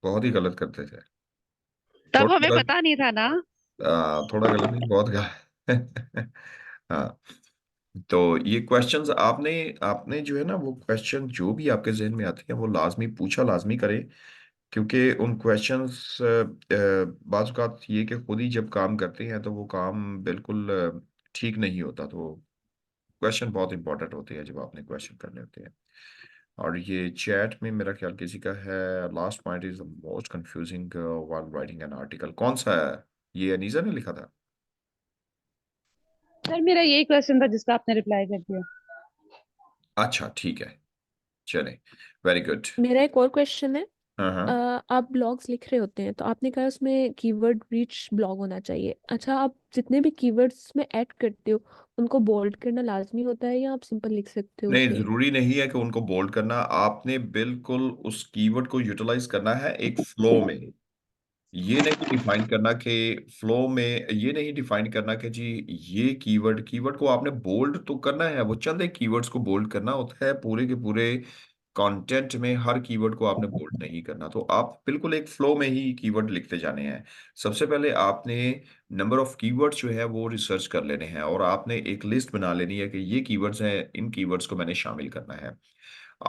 बहुत ही गलत करते थे। तब थोड़ा हमें गलत, पता नहीं था ना। थोड़ा गलत नहीं, बहुत गलत। हाँ। तो ये क्वेश्चंस आपने आपने जो है ना, वो क्वेश्चन जो भी आपके जहन में आते हैं वो लाजमी पूछा लाजमी करें, क्योंकि उन क्वेश्चंस बाज़ औक़ात ये कि खुद ही जब काम करते हैं तो वो काम बिल्कुल ठीक नहीं होता। तो क्वेश्चन बहुत इंपॉर्टेंट होते हैं जब आपने क्वेश्चन करने होते हैं। और ये चैट में मेरा ख्याल किसी का है, last point is the most confusing while writing an article, कौन सा है? ये अनीजा ने लिखा था। सर मेरा यही क्वेश्चन था जिसका आपने रिप्लाई कर दिया। अच्छा ठीक है, चले, वेरी गुड। मेरा एक और क्वेश्चन है। हाँ हाँ। आप ब्लॉग्स लिख रहे होते हैं तो आपने कहा उसमें कीवर्ड रिच ब्लॉग होना चाहिए। अच्छा, आप जितने भी कीवर्ड्स में ऐड करते हो उनको बोल्ड करना लाजमी होता है या आप सिंपल लिख सकते हो नहीं, उसे? जरूरी नहीं है कि उनको बोल्ड करना, आपने बिल्कुल उस कीवर्ड को यूटिलाइज करना है एक फ्लो में। ये नहीं डिफाइन करना कि फ्लो में, ये नहीं डिफाइन करना कि जी ये कीवर्ड, कीवर्ड को आपने बोल्ड तो करना है, वो चंद एक कीवर्ड्स को बोल्ड करना होता है, पूरे के पूरे कंटेंट में हर कीवर्ड को आपने बोल्ड नहीं करना। तो आप बिल्कुल एक फ्लो में ही कीवर्ड लिखते जाने हैं। सबसे पहले आपने नंबर ऑफ कीवर्ड्स जो है वो रिसर्च कर लेने हैं, और आपने एक लिस्ट बना लेनी है कि ये कीवर्ड्स हैं, इन कीवर्ड्स को मैंने शामिल करना है।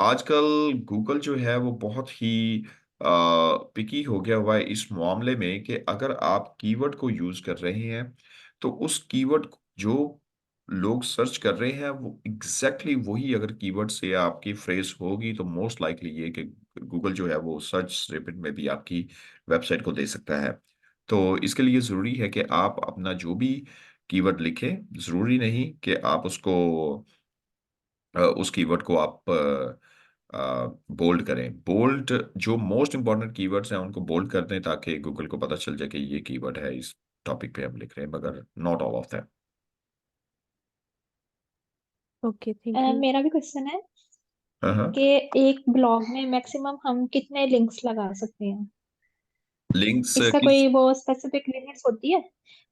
आजकल गूगल जो है वो बहुत ही पिकी हो गया हुआ है इस मामले में कि अगर आप कीवर्ड को यूज कर रहे हैं तो उस कीवर्ड जो लोग सर्च कर रहे हैं वो एग्जैक्टली वही अगर कीवर्ड से आपकी फ्रेज होगी तो मोस्ट लाइकली ये कि गूगल जो है वो सर्च स्निपेट में भी आपकी वेबसाइट को दे सकता है। तो इसके लिए ज़रूरी है कि आप अपना जो भी कीवर्ड लिखें, ज़रूरी नहीं कि आप उसको उस कीवर्ड को आप बोल्ड करें। बोल्ड जो मोस्ट इंपॉर्टेंट कीवर्ड्स हैं उनको बोल्ड कर दें ताकि गूगल को पता चल जाए कि ये कीवर्ड है, इस टॉपिक पे हम लिख रहे हैं, मगर not all of them. Okay, thank you. मेरा भी क्वेश्चन है हाँ हाँ। कि एक ब्लॉग में मैक्सिमम हम कितने लिंक्स लगा सकते हैं? लिंक्स इसका किस? कोई वो स्पेसिफिक लिमिट्स होती है?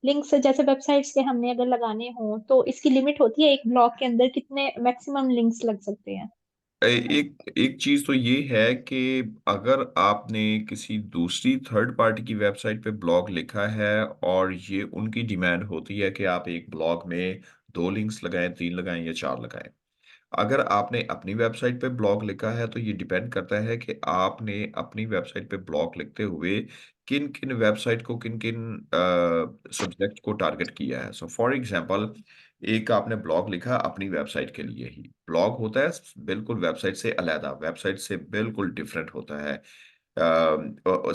लिंक्स जैसे वेबसाइट्स के हमने अगर लगाने हो तो इसकी लिमिट होती है, एक ब्लॉग के अंदर कितने मैक्सिमम लिंक्स लग सकते हैं? एक एक चीज तो ये है कि अगर आपने किसी दूसरी थर्ड पार्टी की वेबसाइट पे ब्लॉग लिखा है और ये उनकी डिमांड होती है कि आप एक ब्लॉग में 2 लिंक्स लगाएं, 3 लगाएं या 4 लगाएं। अगर आपने अपनी वेबसाइट पे ब्लॉग लिखा है तो ये डिपेंड करता है कि आपने अपनी वेबसाइट पे ब्लॉग लिखते हुए किन किन वेबसाइट को, किन किन सब्जेक्ट को टारगेट किया है। सो फॉर एग्जांपल, एक आपने ब्लॉग लिखा अपनी वेबसाइट के लिए ही, ब्लॉग होता है बिल्कुल वेबसाइट से अलग, वेबसाइट से बिल्कुल डिफरेंट होता है,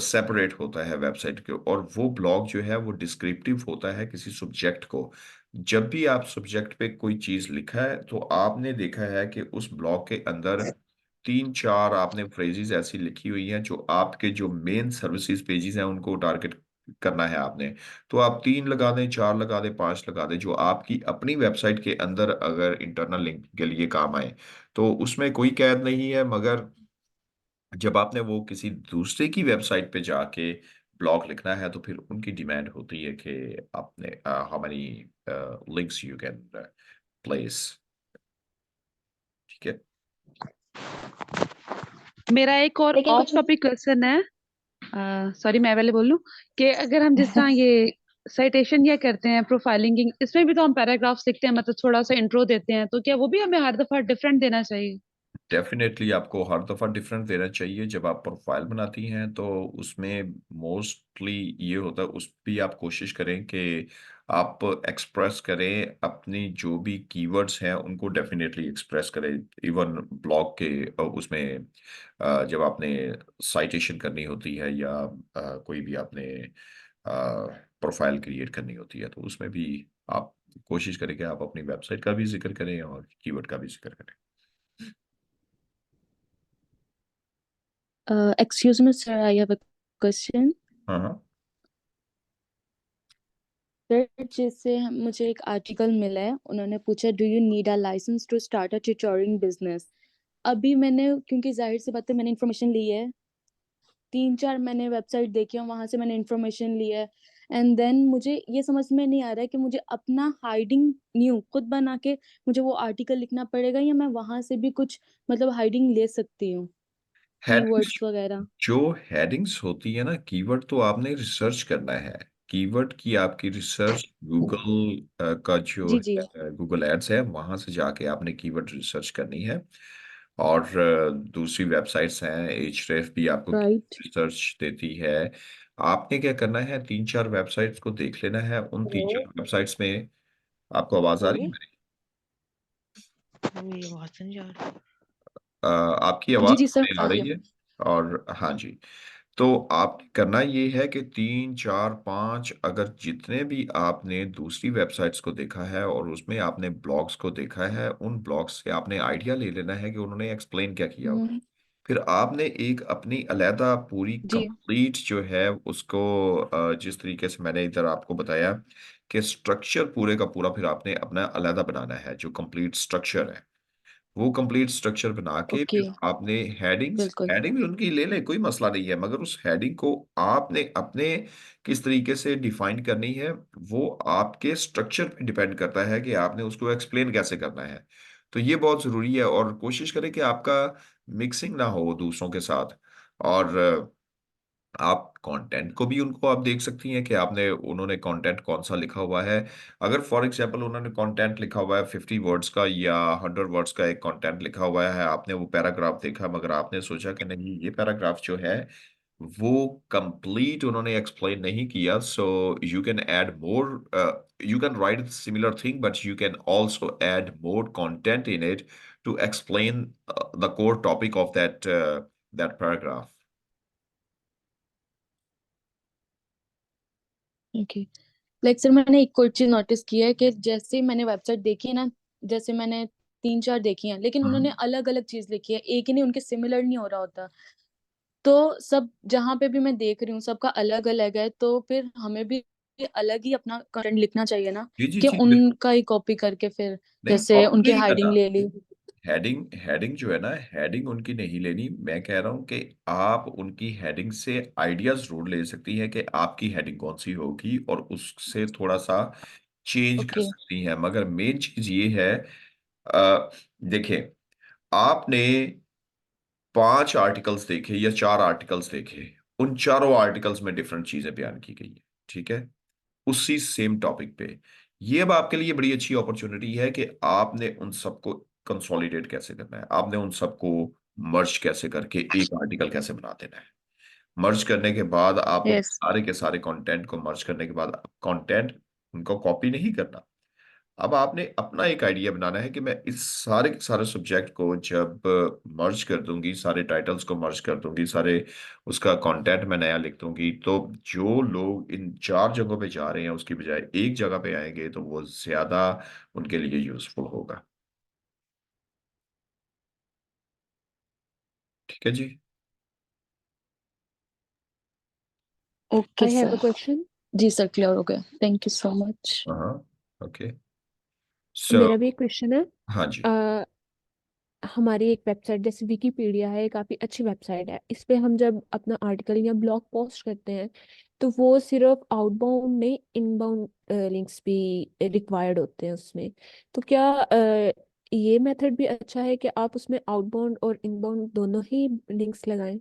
सेपरेट होता है वेबसाइट के, और वो ब्लॉग जो है वो डिस्क्रिप्टिव होता है किसी सब्जेक्ट को। जब भी आप सब्जेक्ट पे कोई चीज लिखा है तो आपने देखा है कि उस ब्लॉग के अंदर 3 4 आपने फ्रेजेस ऐसी लिखी हुई हैं जो आपके जो मेन सर्विसेज पेजेस हैं उनको टारगेट करना है आपने। तो आप 3 लगा दें, 4 लगा दें, 5 लगा दें, जो आपकी अपनी वेबसाइट के अंदर अगर इंटरनल लिंक के लिए काम आए तो उसमें कोई कैद नहीं है। मगर जब आपने वो किसी दूसरे की वेबसाइट पे जाके ब्लॉग लिखना है तो फिर उनकी डिमांड होती है कि आपने how many links you can place. ठीक है। मेरा एक और लेकिन ऑफ कुछ टॉपिक क्वेश्चन है। सॉरी, मैं पहले बोल लूं कि अगर हम जिस तरह ये साइटेशन या करते हैं प्रोफाइलिंग, इसमें भी तो हम पैराग्राफ्स लिखते हैं, मतलब थोड़ा सा इंट्रो देते हैं, तो क्या वो भी हमें हर दफा डिफरेंट देना चाहिए? डेफिनेटली आपको हर दफ़ा डिफरेंट देना चाहिए। जब आप प्रोफाइल बनाती हैं तो उसमें मोस्टली ये होता है, उस भी आप कोशिश करें कि आप एक्सप्रेस करें अपनी जो भी कीवर्ड्स हैं उनको डेफिनेटली एक्सप्रेस करें। इवन ब्लॉग के उसमें जब आपने साइटेशन करनी होती है या कोई भी आपने प्रोफाइल क्रिएट करनी होती है तो उसमें भी आप कोशिश करें कि आप अपनी वेबसाइट का भी जिक्र करें और कीवर्ड का भी जिक्र करें। Excuse me, sir, I have a question. हाँ हाँ। सर, जिससे मुझे एक आर्टिकल मिला है, उन्होंने पूछा do you need a licence to start a tutoring business. अभी मैंने, क्योंकि जाहिर सी बात है मैंने इन्फॉर्मेशन ली है, 3 4 मैंने वेबसाइट देखी है, वहां से मैंने इन्फॉर्मेशन ली है, एंड देन मुझे ये समझ में नहीं आ रहा है कि मुझे अपना हाइडिंग न्यू खुद बना के मुझे वो आर्टिकल लिखना पड़ेगा या मैं वहां से भी कुछ मतलब हाइडिंग ले सकती हूँ, हेडिंग्स, कीवर्ड्स वगैरह। जो हेडिंग्स होती है ना, कीवर्ड तो आपने रिसर्च करना है। कीवर्ड की आपकी रिसर्च गूगल का जो जी जी। है गूगल एड्स है वहां से जाके आपने कीवर्ड रिसर्च करनी है। और दूसरी वेबसाइट्स हैं, एचरेफ भी आपको राइट। रिसर्च देती है। आपने क्या करना है, 3 4 वेबसाइट्स को देख लेना है। उन 3 4 वेबसाइट्स में आपको आवाज आ रही है मेरी? ये आवाज नहीं आ रही। आपकी जी आवाज जी सर, हमें आ आ रही रही है। है। और हाँ जी, तो आप करना ये है कि 3 4 5 अगर जितने भी आपने दूसरी वेबसाइट्स को देखा है और उसमें आपने ब्लॉग्स को देखा है, उन ब्लॉग्स से आपने आइडिया ले लेना है कि उन्होंने एक्सप्लेन क्या किया हुआ है। हम्म। फिर आपने एक अपनी अलहदा पूरी जी कंप्लीट जो है उसको जिस तरीके से मैंने इधर आपको बताया कि स्ट्रक्चर पूरे का पूरा फिर आपने अपना अलहदा बनाना है, जो कंप्लीट स्ट्रक्चर है वो कंप्लीट स्ट्रक्चर बना के ओके फिर आपने हेडिंग्स बिल्कुल हेडिंग भी उनकी ले लें, कोई मसला नहीं है, मगर उस हेडिंग को आपने अपने किस तरीके से डिफाइन करनी है वो आपके स्ट्रक्चर पे डिपेंड करता है कि आपने उसको एक्सप्लेन कैसे करना है। तो ये बहुत जरूरी है, और कोशिश करें कि आपका मिक्सिंग ना हो दूसरों के साथ। और आप कंटेंट को भी उनको आप देख सकती हैं कि आपने उन्होंने कंटेंट कौन सा लिखा हुआ है। अगर फॉर एग्जांपल उन्होंने कंटेंट लिखा हुआ है 50 वर्ड्स का या 100 वर्ड्स का, एक कंटेंट लिखा हुआ है, आपने वो पैराग्राफ देखा मगर आपने सोचा कि नहीं ये पैराग्राफ जो है वो कंप्लीट उन्होंने एक्सप्लेन नहीं किया, so you can add more, you can write similar thing but you can also add more content in it to explain the core topic of that paragraph. Okay. Like sir मैंने एक और चीज notice की है कि जैसे ही मैंने website देखी है ना, जैसे मैंने 3-4 देखी हैं, लेकिन उन्होंने अलग अलग चीज लिखी है, एक ही नहीं, उनके सिमिलर नहीं हो रहा होता। तो सब जहाँ पे भी मैं देख रही हूँ सबका अलग अलग है, तो फिर हमें भी अलग ही अपना कंटेंट लिखना चाहिए ना, जी जी कि जी बिल्कुल। उनका ही कॉपी करके फिर नहीं, जैसे कॉपी उनके नहीं हाइडिंग करना। ले ली। हेडिंग हेडिंग जो है ना, हेडिंग उनकी नहीं लेनी। मैं कह रहा हूं कि आप उनकी हेडिंग से आइडिया जरूर ले सकती हैं कि आपकी हेडिंग कौन सी होगी और उससे थोड़ा सा चेंज कर ओके सकती हैं, मगर मेन चीज ये है, अ, देखिए, आपने 5 आर्टिकल्स देखे या 4 आर्टिकल्स देखे, उन चारों आर्टिकल्स में डिफरेंट चीजें बयान की गई है, ठीक है, उसी सेम टॉपिक पे। ये अब आपके लिए बड़ी अच्छी अपॉर्चुनिटी है कि आपने उन सबको कंसोलिडेट कैसे करना है, आपने उन सबको मर्ज कैसे करके एक आर्टिकल कैसे बना देना है। मर्ज करने के बाद आप उन यस सारे के सारे कंटेंट को मर्ज करने के बाद कंटेंट उनको कॉपी नहीं करना। अब आपने अपना एक आइडिया बनाना है कि मैं इस सारे के सारे सब्जेक्ट को जब मर्ज कर दूंगी, सारे टाइटल्स को मर्ज कर दूंगी, सारे उसका कंटेंट मैं नया लिख दूंगी, तो जो लोग इन 4 जगहों पे जा रहे हैं उसकी बजाय एक जगह पे आएंगे तो वो ज्यादा उनके लिए यूजफुल होगा। ठीक है जी। Okay I have a sir. Question. जी सर क्लियर हो गया, थैंक यू सो मच। हाँ, ओके, सो मेरा भी एक क्वेश्चन है। हाँ जी। अ, हमारी एक वेबसाइट जैसे विकिपीडिया है, काफी अच्छी वेबसाइट है। इस पे हम जब अपना आर्टिकल या ब्लॉग पोस्ट करते हैं तो वो सिर्फ आउटबाउंड नहीं, इनबाउंड लिंक्स भी रिक्वायर्ड होते हैं उसमें। तो क्या ये मेथड भी अच्छा है कि आप उसमें आउटबाउंड और इनबाउंड दोनों ही लिंक्स लगाएं?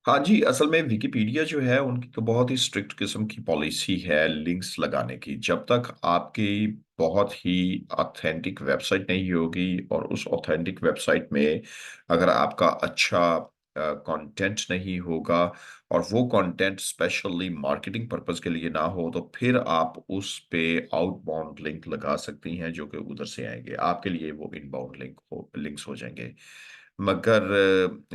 हाँ जी, असल में विकिपीडिया जो है उनकी तो बहुत ही स्ट्रिक्ट किस्म की पॉलिसी है लिंक्स लगाने की। जब तक आपकी बहुत ही ऑथेंटिक वेबसाइट नहीं होगी और उस ऑथेंटिक वेबसाइट में अगर आपका अच्छा कंटेंट नहीं होगा और वो कंटेंट स्पेशली मार्केटिंग पर्पस के लिए ना हो, तो फिर आप उस पे आउटबाउंड लिंक लगा सकती हैं जो कि उधर से आएंगे, आपके लिए वो इनबाउंड लिंक्स हो जाएंगे। मगर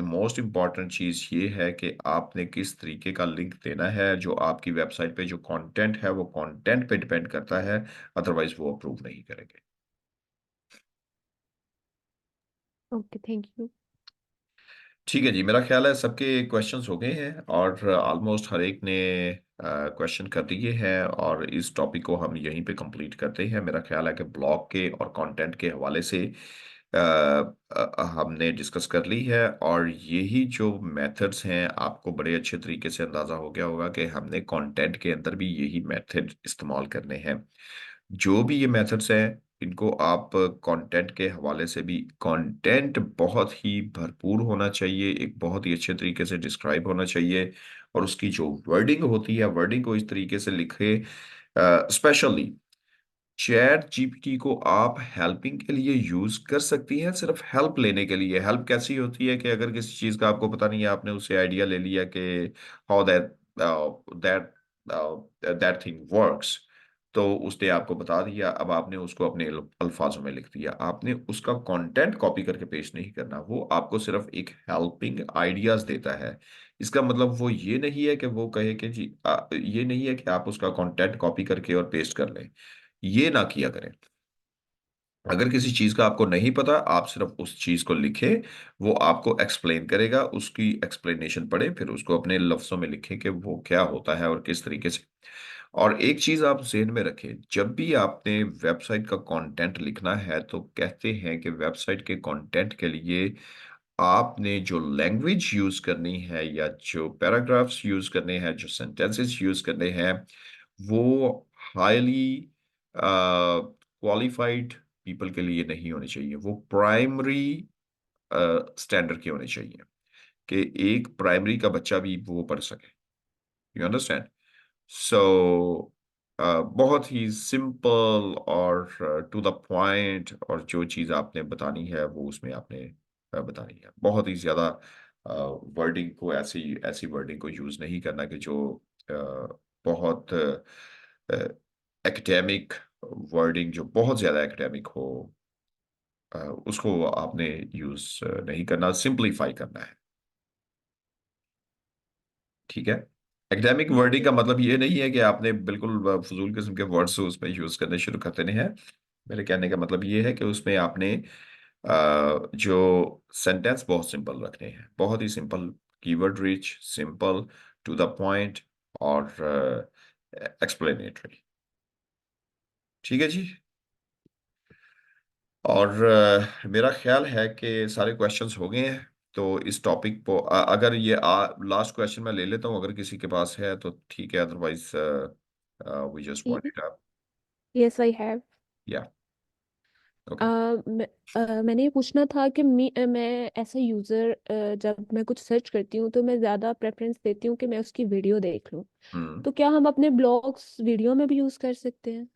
मोस्ट इम्पॉर्टेंट चीज़ ये है कि आपने किस तरीके का लिंक देना है। जो आपकी वेबसाइट पे जो कंटेंट है वो कंटेंट पे डिपेंड करता है, अदरवाइज वो अप्रूव नहीं करेंगे। Okay, thank you. ठीक है जी, मेरा ख्याल है सबके क्वेश्चंस हो गए हैं और ऑलमोस्ट हर एक ने क्वेश्चन कर दिए हैं, और इस टॉपिक को हम यहीं पे कंप्लीट करते हैं। मेरा ख्याल है कि ब्लॉग के और कंटेंट के हवाले से हमने डिस्कस कर ली है, और यही जो मेथड्स हैं आपको बड़े अच्छे तरीके से अंदाज़ा हो गया होगा कि हमने कंटेंट के अंदर भी यही मेथड इस्तेमाल करने हैं। जो भी ये मेथड्स हैं इनको आप कंटेंट के हवाले से भी, कंटेंट बहुत ही भरपूर होना चाहिए, एक बहुत ही अच्छे तरीके से डिस्क्राइब होना चाहिए, और उसकी जो वर्डिंग होती है वर्डिंग को इस तरीके से लिखे। स्पेशली चैट जीपीटी को आप हेल्पिंग के लिए यूज कर सकती हैं, सिर्फ हेल्प लेने के लिए। हेल्प कैसी होती है कि अगर किसी चीज का आपको पता नहीं है, आपने उससे आइडिया ले लिया कि how that that thing works, तो उसने आपको बता दिया, अब आपने उसको अपने अल्फाजों में लिख दिया। आपने उसका कंटेंट कॉपी करके पेश नहीं करना, वो आपको सिर्फ एक हेल्पिंग आइडियाज देता है। इसका मतलब वो ये नहीं है कि वो कहे कि जी ये नहीं है कि आप उसका कंटेंट कॉपी करके और पेस्ट कर लें, ये ना किया करें। अगर किसी चीज का आपको नहीं पता, आप सिर्फ उस चीज को लिखे, वो आपको एक्सप्लेन करेगा, उसकी एक्सप्लेनेशन पढ़े, फिर उसको अपने लफ्जों में लिखें कि वो क्या होता है और किस तरीके से। और एक चीज आप ज़हन में रखें, जब भी आपने वेबसाइट का कंटेंट लिखना है तो कहते हैं कि वेबसाइट के कंटेंट के लिए आपने जो लैंग्वेज यूज करनी है या जो पैराग्राफ्स यूज करने हैं, जो सेंटेंसेस यूज करने हैं, वो हाईली क्वालिफाइड पीपल के लिए नहीं होने चाहिए। वो प्राइमरी स्टैंडर्ड के होने चाहिए कि एक प्राइमरी का बच्चा भी वो पढ़ सके। You understand? सो बहुत ही सिंपल और टू द पॉइंट, और जो चीज़ आपने बतानी है वो उसमें आपने बतानी है। बहुत ही ज़्यादा वर्डिंग को, ऐसी ऐसी वर्डिंग को यूज़ नहीं करना कि जो बहुत एकेडमिक वर्डिंग, जो बहुत ज़्यादा एकेडमिक हो, उसको आपने यूज़ नहीं करना, सिंप्लीफाई करना है। ठीक है? एकेडमिक वर्डिंग का मतलब ये नहीं है कि आपने बिल्कुल फजूल किस्म के वर्ड्स उसमें यूज करने शुरू कर देने हैं। मेरे कहने का मतलब ये है कि उसमें आपने जो सेंटेंस बहुत सिंपल रखने हैं, बहुत ही simple, keyword rich, simple, to the point और एक्सप्लेनेटरी। ठीक है जी। और मेरा ख्याल है कि सारे क्वेश्चंस हो गए हैं। तो इस टॉपिक को अगर ये लास्ट क्वेश्चन मैं ले लेता हूँ, अगर किसी के पास है तो ठीक है, otherwise we just want it up. Yes I have. Yeah okay. मैंने ये पूछना था कि मैं ऐसा यूज़र, जब मैं कुछ सर्च करती हूँ तो मैं ज़्यादा प्रेफरेंस देती हूँ कि मैं उसकी वीडियो देख लूँ। हम्म। तो क्या हम अपने ब्लॉग्स वीडियो में भी यूज़ कर सकते हैं?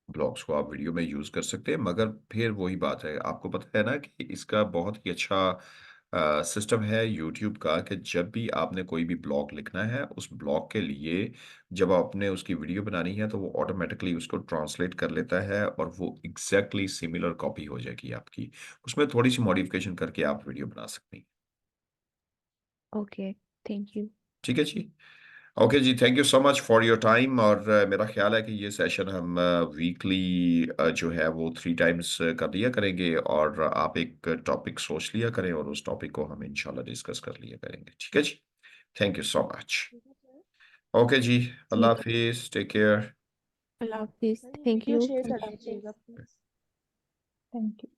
ब्लॉग्स को आप वीडियो में यूज कर सकते हैं, मगर फिर वही बात है, आपको पता है ना कि इसका बहुत ही अच्छा सिस्टम है यूट्यूब का, कि जब भी आपने कोई भी ब्लॉग लिखना है, उस ब्लॉग के लिए जब आपने उसकी वीडियो बनानी है तो वो ऑटोमेटिकली उसको ट्रांसलेट कर लेता है और वो एग्जैक्टली सिमिलर कॉपी हो जाएगी आपकी। उसमें थोड़ी सी मॉडिफिकेशन करके आप वीडियो बना सकते हैं। Okay, thank you. ठीक है जी। ओके जी, thank you so much for your time. और मेरा ख्याल है कि ये सेशन हम वीकली जो है वो 3 टाइम्स कर लिया करेंगे, और आप एक टॉपिक सोच लिया करें और उस टॉपिक को हम इंशाल्लाह डिस्कस कर लिया करेंगे। ठीक है जी। Thank you so much. Okay जी। अल्लाह ठीक है, हाफिज, टेक केयर। अल्लाह हाफिज, सर ये थैंक वीडियो यू। शेयर कर दीजिएगा प्लीज। Thank you.